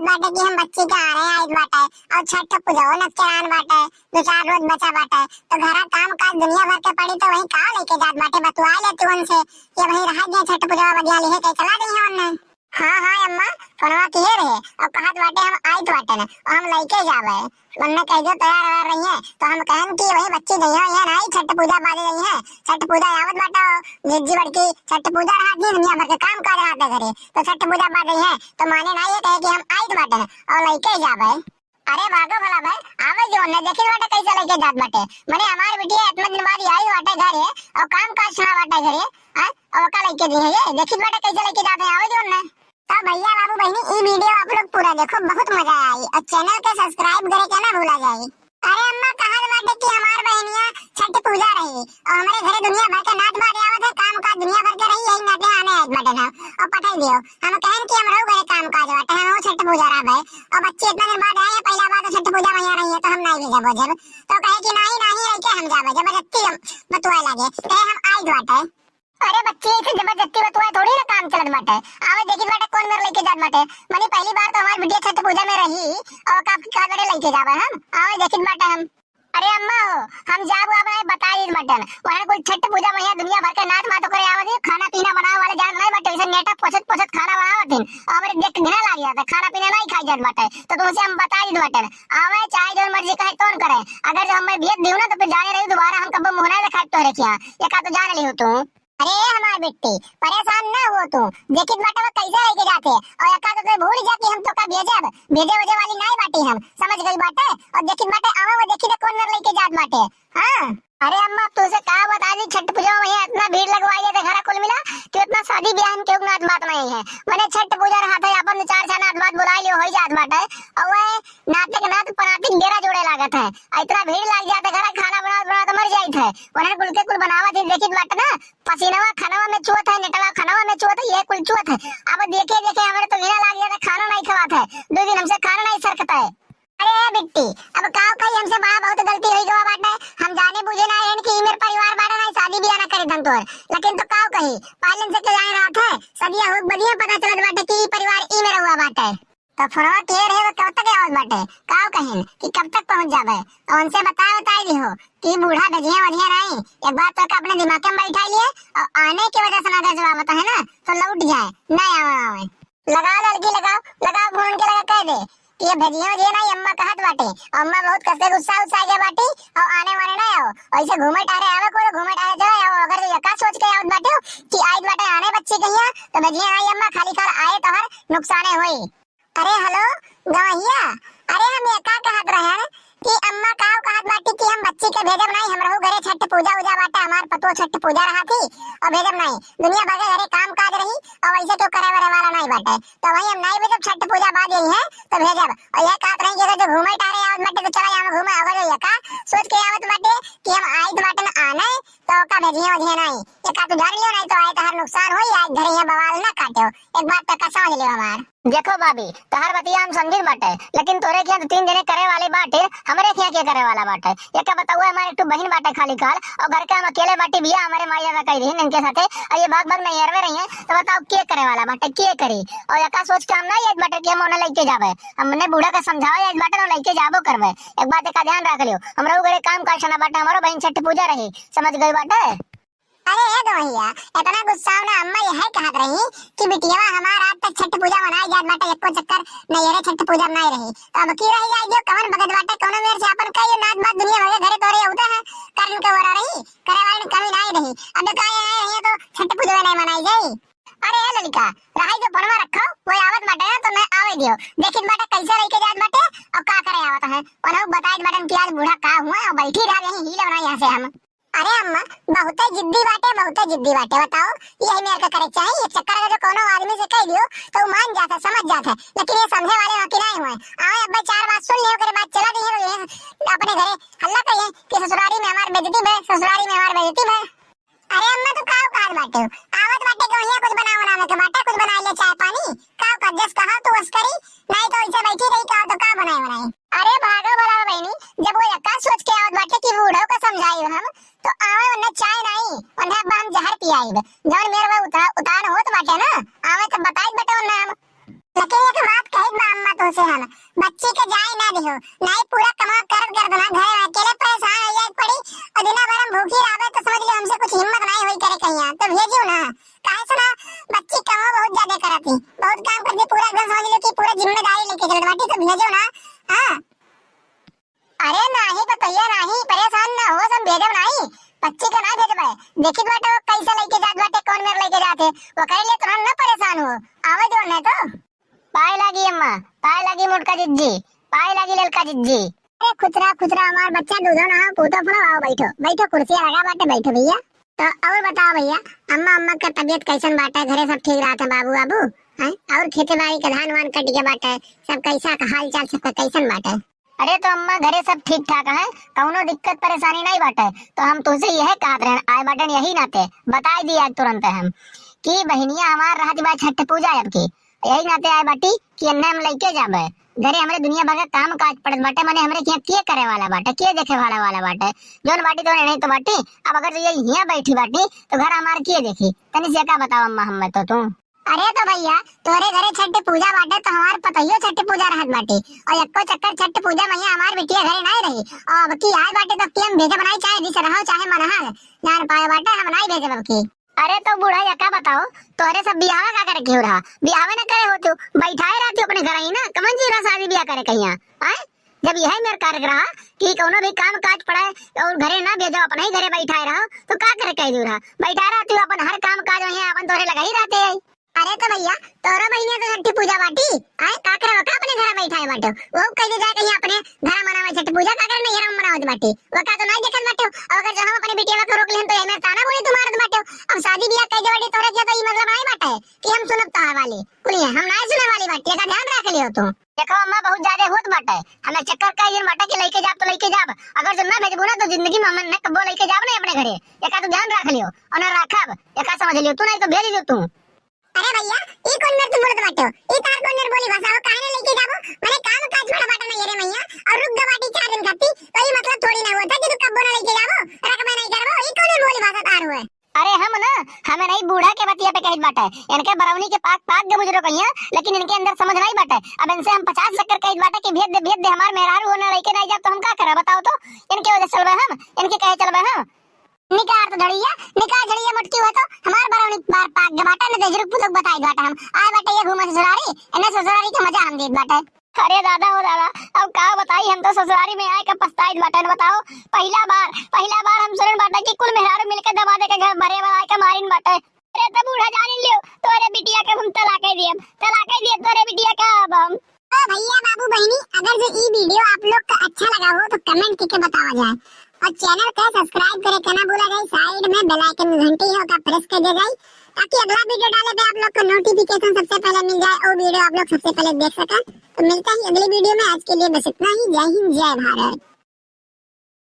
कहत बाटे कि हम बच्ची के आ रहे हैं आइल बाटे और छठ पूजा हो नचरान बाटे 2-4 रोज बचा बाटे तो घरा काम काज दुनिया भर के पड़ी तो वही का लेके जात बाटे बतुआ ले तू उनसे कि वही रह गए छठ पूजा बढ़िया ले के चला दी है उन्हें। हाँ हाँ अम्मा फोनवा किए रहे और कहत बाटे हम आइल बाटे ना और हम लेके जावे मन्ने कह जो तैयार हो रही है तो हम कहन कि वही बच्ची गई है ये नहीं छठ पूजा बाजे गई है छठ पूजा आवत बाटा जिज्जी बड़की छठ पूजा रहा दी दुनिया भर के काम काज रहते घरे तो छठ पूजा बाज गई है तो माने ना ये कहे कि हम आइल बाटे ना और लेके जावे। अरे भागो भला भाई आवे जो ने देखी बाटे कैसे लेके जात बाटे मने हमार बिटिया इतना दिन बाद आई बाटे घरे और काम काज छना बाटे घरे और का लेके दी है ये देखी बाटे कैसे लेके जाते हैं आवे जो ने। तो भैया बाबू बहनी ये वीडियो आप लोग पूरा देखो बहुत मजा आई और चैनल को सब्सक्राइब करे के ना भूला जाए। अरे अम्मा कहा बाटे कि हमार बहनिया छठ पूजा रही और हमारे घरे दुनिया भर के नाच बाज आवत है काम काज दुनिया भर के रही यही नाचे आने आज बाटे ना और पटाई दियो हम कहन कि हम रहू घरे काम काज बाटे हम छठ पूजा रहा भाई और बच्चे इतना दिन बाद आए पहला बार छठ पूजा में रही है तो हम नहीं भेजबो जब तो कहे कि नहीं नहीं रह के हम जाबे जबरदस्ती हम बतुआ लगे कहे हम आई बाटे। अरे बच्चे इसे जबरदस्ती बतुआ थोड़ी ना काम चलत बाटे आवे देखी बाटे कौन मेरे लेके जात बाटे मनी पहली बार तो हमारी बिटिया छठ पूजा में रही और का बड़े लेके जावे हम आवे देखी बाटे हम। अरे अम्मा हो हम जाबो अब बता दी बटन वहां कोई छठ पूजा में दुनिया भर के नाच मातो करे आवत खाना पीना बनावे वाले जान नहीं बाटे इसे नेटा पोछत खाना बनावत दिन हमारे देख के घिना लाग जाता खाना पीना नहीं खाई जात बाटे तो तुमसे हम बता दी बटन आवे चाहे जो मर्जी कहे कौन करे अगर जो हमें भेज दियो ना तो फिर जाने रही दोबारा हम कब मुंह ना दिखा तो रे क्या ये का तो जान ली हो तू। अरे हमारी बेटी परेशान ना हो तू देखी बाटे वो कैसे लेके जाते और एका तो भूल जाती हम तो का भेजे वजे वाली नहीं बाटी हम समझ गई बाटे और देखी बाटे आवे वो देखी कौन मेरे लेके जात बाटे। हां अरे अम्मा तुझसे कहा बता दी छठ पूजा में इतना भीड़ लगवाई है घर कुल मिला कि इतना शादी ब्याह में क्यों नाच बात नहीं है मैंने छठ पूजा रहा था अपन 4 नाच बात बुला लियो हो जात बाटे और वो नाटक नाच पनाटिक डेरा जोड़े लागत है इतना भीड़ लग जाते घर खाना बना तो मर जाइत है वरना कुल के कुल बनावा थी देखी बाटे ना पसीनावा खानावा में चुवत है नेटवा खानावा में चुवत है ये कुल चुवत है अब देखे हमारे तो घिना लग जाता खाना नहीं खवात है 2 दिन हमसे खाना नहीं सरकता है। अरे बिट्टी अब काओ कहीं हमसे बड़ा बहुत गलती हुई गवा बाटे हम जाने बुझे ना है कि मेरे परिवार बाड़ा नहीं शादी ब्याह ना करे धन तोर लेकिन तो काओ कहीं पालन से के जाए रहा था सदिया हो बढ़िया पता चलत बाटे कि परिवार ई मेरा हुआ बाटे तो फोनवा के रहे वो कब तक आवत बाटे काओ कहीं कि कब तक पहुंच जाबे और उनसे बताई दी हो कि बूढ़ा गजिया वजिया नहीं एक बार तो अपने दिमाग में बैठा लिए और आने की वजह से ना अगर जवाब है ना तो लौट जाए नहीं आवे लगाओ लड़की लगाओ फोन के लगा कह दे ये भेजियो जे नहीं अम्मा कहत बाटे अम्मा बहुत कसे गुस्सा के बाटी और आने वाले ना आओ ऐसे घूमे टारे आवे कोई घूमे टारे चले आओ अगर ये का सोच के आवत बाटे कि आई बाटे आने बच्चे कहिया तो भेजियो नहीं अम्मा खाली कर आए तो हर नुकसाने होई। अरे हेलो गवैया अरे हम ये का कहत रहे कि अम्मा काओ कहत बाटी कि हम बच्चे के भेजब नहीं हम रहू घरे छठ पूजा बाटे हमार पतो छठ पूजा रहा थी और भेजब नहीं दुनिया भर के घरे काम काज रही और वैसे तो करे वाला नहीं बाटे तो वही हम नहीं भेजब छठ पूजा बाद यही है तो भेजब और ये कहत रही कि जो घूमे टारे आवत बाटे तो चला जाओ घूमे अगर ये का सोच के आवत बाटे कि हम आइत बाटे ना आने तो का भेजियो जे नहीं ये का तो जान लियो नहीं तो आए तो हर नुकसान होई आज घरे ये बवाल ना काटो एक बात तक समझ लियो हमार। देखो भाभी तोहर बतिया हम समझिल बाटे लेकिन तोरे क्या 3 जने करे वाले बाटे हमरे क्या के करे वाला बाटे ये का बताओ हमारे एक बहन बाटे खाली काल और घर के हम अकेले बाटे बिया हमारे माया में कही रही इनके साथे और ये भाग नहीं हरवे रही है तो बताओ के करे वाला बाटे के करी और एका सोच के हम नहीं एक बाटे के मोने लेके जावे हमने बूढ़ा का समझावा एक बाटे लेके जाबो करवे एक बात का ध्यान रख लियो हमरो घरे काम काटना बाटे हमारो बहन छठ पूजा रही समझ गई बाटे। अरे ये तो भैया इतना गुस्सा ना अम्मा यह कहत रही कि बिटिया हमारा आज तक छठ पूजा मनाई जात बाटे एको चक्कर नहीं रे छठ पूजा नहीं रही तो अब की रही जाए जो कवन भगत बाटे कोनो मेरे से अपन कई नाच बात दुनिया भर घरे तोरे होता है कारण के वरा रही करे वाली कमी नहीं रही अब का ये तो छठ पूजा नहीं मनाई जाई। अरे ये लड़का रही जो बनवा रखो वो आवत बाटे ना तो मैं आवे दियो देखित बाटे कैसे लेके जात बाटे और का करे आवत है और बताई बाटे कि आज बूढ़ा का हुआ और बैठी रहा यही हीला बना यहां से हम। अरे अम्मा बहुत जिद्दी बाटे बताओ यही मेरे को करे चाहिए एक चक्कर अगर कोनो आदमी से कह दियो तो मान जाता समझ जाता लेकिन ये समझे वाले बाकी नहीं हुए आए अब्बा 4 बात सुन लियो करे बात चला दी है अपने घरे हल्ला कहिए कि ससुरारी में हमार बेइज्जती है ससुरारी में हमार बेइज्जती है। अरे अम्मा तू काव काल बाटे आवत बाटे को यहाँ कुछ बनावे के बाटे कुछ बना ले चाय पानी काव का जस कहा तू बस करी नहीं तो इसे बैठी रही काव तो का बनाए अरे भागो भला बहनी जब वो यक्का सोच के आवत बाटे कि बूढ़ो को समझाई हम तो आवे वरना चाय नहीं वरना अब हम जहर पियाई जौन मेरे वो उतान होत बाटे ना आवे तो बताई बेटे वरना हम लेकिन एक बात कही बा अम्मा तो से हम बच्ची के जाए ना दिहो नहीं पूरा कमा कर दो ना घर अकेले परेशान हो जाए पड़ी और दिन भर हम भूखी रहे तो समझ लो हमसे कुछ हिम्मत नहीं हुई करे कहीं तो भेजियो ना काहे सुना बच्ची कमा बहुत ज्यादा करती बहुत काम करती पूरा घर समझ लो कि पूरा जिम्मेदारी लेके चल बाटी तो भेजो ना। हां अरे नहीं बताइए नहीं परेशान ना हो सब भेजो नहीं बच्ची का ना भेजबे देखी बाटे वो कैसे लेके जात बाटे कौन मेरे लेके जाते वो कह ले तुरंत ना परेशान हो आवे दो ना तो पाए लगी अम्मा पाए लगी मोटका जिज्जी पाए लगी ललका जिज्जी। अरे खुचरा हमार बच्चा दूधो ना पूतो फलो आओ बैठो बैठो कुर्सी लगा बाटे बैठो भैया। तो और बताओ भैया अम्मा का तबीयत कैसन बाटे घरे सब ठीक रहा था बाबू बाबू हैं और खेती बाड़ी का धान वान कट गया बाटे सब कैसा हाल चाल सबका कैसन बाटे। अरे तो अम्मा घरे सब ठीक ठाक है कौनो दिक्कत परेशानी नहीं बाटे तो हम तुझसे यह कहत रहे आए बाटन यही नाते बता दिया तुरंत हम कि बहनिया हमार रहत बा छठ पूजा अब की यही नाते आए बाटी कि अन्ने हम लेके जाबे घरे हमरे दुनिया भर का काम काज पड़त बाटे माने हमरे के करे वाला बाटे के देखे वाला बाटे जोन बाटी तो नहीं तो बाटी अब अगर ये यहां बैठी बाटी तो घर हमार के देखी तनी से का बताओ अम्मा हम तो तू। अरे तो भैया तोरे घरे छठ पूजा बाटे तो हमार पतइयो छठ पूजा रहत बाटे और एको चक्कर छठ पूजा में हमार बिटिया घरे नहीं रही और बकी आए बाटे तो केम भेजे बनाई चाहे दिस रहो चाहे मनहर जान पाए बाटे हम नहीं भेजे बकी। अरे तो बूढ़ा या का बताओ तोरे सब बियाह का करे क्यों रहा बियाह न करे हो तू बैठाए रहती अपने घर ही ना कमन जी रहा शादी बियाह करे कहीं आए जब यही मेरा कार्य रहा कि कोनो भी काम काज पड़े और घरे ना भेजो अपने ही घरे बैठाए रहो तो का करे कह दूर बैठा रहती हूँ अपन हर काम काज वहीं अपन तोरे लगा ही रहते है। अरे तो भैया तोरा महीने तो छठ पूजा बाटी आए का करे का अपने घर बैठाए बाटो वो कह जाए कहीं अपने घर मनावे छठ पूजा का करे नहीं घर मनावत बाटी वो का तो नहीं देखत बाटो अगर जो हम अपने बिटिया को रोक लेन तो एमे ताना बोली तुम्हारे बाटो अब शादी बियाह कह बाटी तोरे के तो ई मतलब नहीं बाटे कि हम सुनब तार वाली कुलिए हम नहीं सुने वाली बाटी का ध्यान रख लियो तू। देखो अम्मा बहुत ज्यादा होत बाटे हमें चक्कर का ये बाटे कि लेके जाब तो लेके जाब अगर जो ना भेजबू ना तो जिंदगी में हम न कबो लेके जाब नहीं अपने घरे एका तो ध्यान रख लियो और ना रखब एका समझ लियो तू नहीं तो भेज दियो तू। अरे भैया ई कौन मेरे तुम बोलत बाटो ई तार कौन मेरे बोली भाषा हो काहे लेके जाबो माने काम काज बड़ा बाटा नहीं रे मैया और रुक गवाटी 4 दिन खाती तो ई मतलब थोड़ी ना होता कि तू कब ना लेके जाबो रख मैं नहीं करबो ई कौन मेरे बोली भाषा तार हुए। अरे हम ना हमें नहीं बूढ़ा के बतिया पे कहत बाटा इनके बरौनी के पाक के मुजरो कहिया लेकिन इनके अंदर समझ नहीं बाटा अब इनसे हम 50 चक्कर कहत बाटा कि भेज दे हमार मेहरारू होने लेके नहीं जाब तो हम का करे बताओ तो इनके वजह चलबे हम इनके कहे चलबे हम निकार तो झड़िया मटकी हुआ तो हमार बरौनी बार पाक के बाटा ने जरूर पुतक बताई बाटा हम आए बाटा ये घूमे ससुरारी इन्हें ससुरारी का मजा हम देत बाटा। अरे दादा हो दादा अब का बताई हम तो ससुरारी में आए का पछताई बाटा बताओ पहला बार हम सुनन बाटा कि कुल मेहरारू मिलके दबा दे के घर भरे वाला के मारिन बाटा। अरे तो बूढ़ा जान लियो तोरे बिटिया के हम तलाक दिए तोरे बिटिया का अब हम भैया बाबू बहनी अगर जो ई वीडियो आप लोग को अच्छा लगा हो तो कमेंट करके बतावा जाए और चैनल को सब्सक्राइब करे के ना भूला जाए साइड में बेल आइकन घंटी होगा प्रेस कर दे जाए ताकि अगला वीडियो डाले पे आप लोग को नोटिफिकेशन सबसे पहले मिल जाए और वीडियो आप लोग सबसे पहले देख सकें। तो मिलते हैं अगली वीडियो में आज के लिए बस इतना ही जय हिंद जय भारत।